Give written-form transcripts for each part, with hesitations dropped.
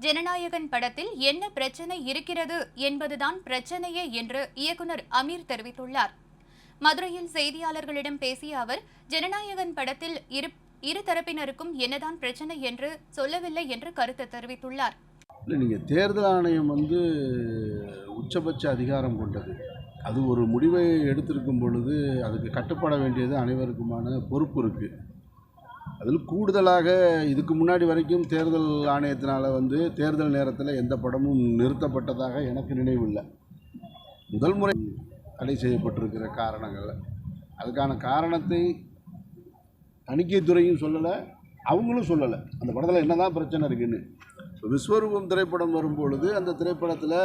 ஜனநாயகன் படத்தில் என்ன பிரச்சனை இருக்கிறது என்பதுதான் பிரச்சனையே என்று இயக்குனர் அமீர் தெரிவித்துள்ளார். மதுரையில் செய்தியாளர்களிடம் பேசிய அவர், ஜனநாயகன் படத்தில் இரு தரப்பினருக்கும் என்னதான் பிரச்சனை என்று சொல்லவில்லை என்று கருத்து தெரிவித்துள்ளார். நீங்கள் தேர்தல் ஆணையம் உச்சபட்ச அதிகாரம் கொண்டது. அது ஒரு முடிவை எடுத்திருக்கும் பொழுது அதுக்கு கட்டுப்பட வேண்டியது அனைவருக்குமான பொறுப்பு இருக்குது. அதில் கூடுதலாக இதுக்கு முன்னாடி வரைக்கும் தேர்தல் ஆணையத்தினால் தேர்தல் நேரத்தில் எந்த படமும் நிறுத்தப்பட்டதாக எனக்கு நினைவில்லை. முதல் முறை தடை செய்யப்பட்டிருக்கிற காரணங்கள், அதுக்கான காரணத்தை தணிக்கைத்துறையும் சொல்லலை, அவங்களும் சொல்லலை அந்த படத்தில் என்ன தான் பிரச்சனை இருக்குன்னு. விஸ்வரூபம் திரைப்படம் வரும்பொழுது அந்த திரைப்படத்தில்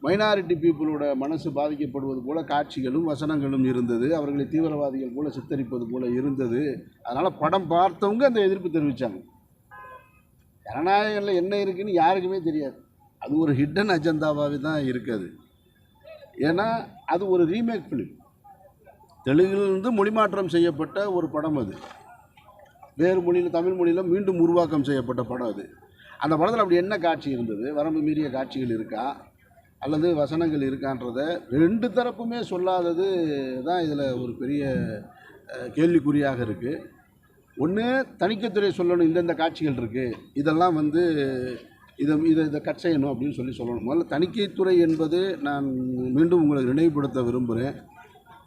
மைனாரிட்டி பீப்புளோட மனசு பாதிக்கப்படுவது போல காட்சிகளும் வசனங்களும் இருந்தது. அவர்களை தீவிரவாதிகள் போல சித்தரிப்பது போல இருந்தது. அதனால் படம் பார்த்தவங்க அந்த எதிர்ப்பு தெரிவித்தாங்க. ஜனநாயகத்தில் என்ன இருக்குன்னு யாருக்குமே தெரியாது. அது ஒரு ஹிடன் அஜெண்டாவாகவே தான் இருக்குது. ஏன்னா அது ஒரு ரீமேக் ஃபிலிம், தெலுங்கிலிருந்து மொழிமாற்றம் செய்யப்பட்ட ஒரு படம். அது வேறு மொழியில், தமிழ் மொழியில் மீண்டும் உருவாக்கம் செய்யப்பட்ட படம். அது அந்த படத்தில் அப்படி என்ன காட்சி இருந்தது, வரம்பு மீறிய காட்சிகள் இருக்கா அல்லது வசனங்கள் இருக்கான்றதை ரெண்டு தரப்புமே சொல்லாதது தான் இதில் ஒரு பெரிய கேள்விக்குறியாக இருக்குது. ஒன்று, தணிக்கைத்துறை சொல்லணும் இந்தந்த காட்சிகள் இருக்குது, இதெல்லாம் இதை கட் செய்யணும் அப்படின்னு சொல்லணும். முதல்ல தணிக்கைத்துறை என்பது, நான் மீண்டும் உங்களுக்கு நினைவுபடுத்த விரும்புகிறேன்,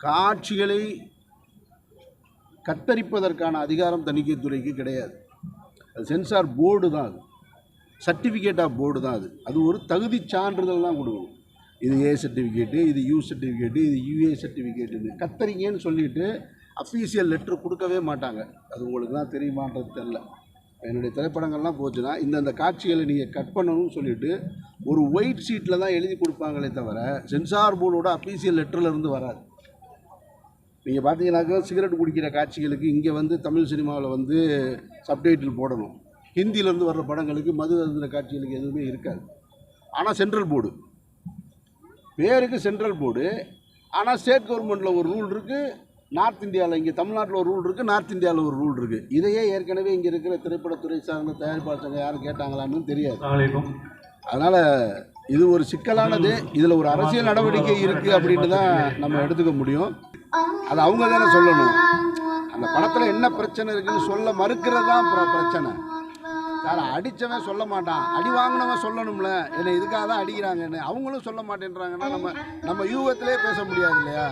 காட்சிகளை கத்தரிப்பதற்கான அதிகாரம் தணிக்கைத்துறைக்கு கிடையாது. அது சென்சார் போர்டு தான், அது சர்டிஃபிகேட் ஆஃப் போர்டு தான். அது ஒரு தகுதி சான்றிதழ் தான் கொடுக்கணும். இது ஏ சர்டிஃபிகேட்டு, இது யூ சர்டிஃபிகேட்டு, இது யூஏ சர்டிஃபிகேட்டுன்னு கத்தரிங்கன்னு சொல்லிவிட்டு அஃபீஷியல் லெட்ரு கொடுக்கவே மாட்டாங்க. அது உங்களுக்கு தான் தெரியுமான்றது தெரில. என்னுடைய திரைப்படங்கள்லாம் போச்சுன்னா இந்தந்த காட்சிகளை நீங்கள் கட் பண்ணணும்னு சொல்லிவிட்டு ஒரு ஒயிட் ஷீட்டில் தான் எழுதி கொடுப்பாங்களே தவிர சென்சார் போர்டோட அஃபீஷியல் லெட்டர்லேருந்து வராது. நீங்கள் பார்த்தீங்கன்னாக்கா சிகரெட் குடிக்கிற காட்சிகளுக்கு இங்கே தமிழ் சினிமாவில் சப்டைட்டில் போடணும். ஹிந்தியிலேருந்து வர்ற படங்களுக்கு மது அருந்துகிற காட்சிகளுக்கு எதுவுமே இருக்காது. ஆனால் சென்ட்ரல் போர்டு, பேருக்கு சென்ட்ரல் போர்டு, ஆனால் ஸ்டேட் கவர்மெண்ட்டில் ஒரு ரூல் இருக்குது, நார்த் இந்தியாவில், இங்கே தமிழ்நாட்டில் ஒரு ரூல் இருக்குது, நார்த் இந்தியாவில் ஒரு ரூல் இருக்குது. இதையே ஏற்கனவே இங்கே இருக்கிற திரைப்படத்துறை சார்ந்த தயாரிப்பாளர்கள் யாரும் கேட்டாங்களான்னு தெரியாது. அதனால் இது ஒரு சிக்கலானது. இதில் ஒரு அரசியல் நடவடிக்கை இருக்குது அப்படின்னு தான் நம்ம எடுத்துக்க முடியும். அது அவங்க தானே சொல்லணும். அந்த படத்தில் என்ன பிரச்சனை இருக்குன்னு சொல்ல மறுக்கிறது தான் பிரச்சனை. யாரை அடித்தவன் சொல்ல மாட்டான், அடி வாங்கினவன் சொல்லணும்ல, என்னை இதுக்காக தான் அடிக்கிறாங்கன்னு. அவங்களும் சொல்ல மாட்டேன்றாங்கன்னா நம்ம யூகத்திலே பேச முடியாது இல்லையா?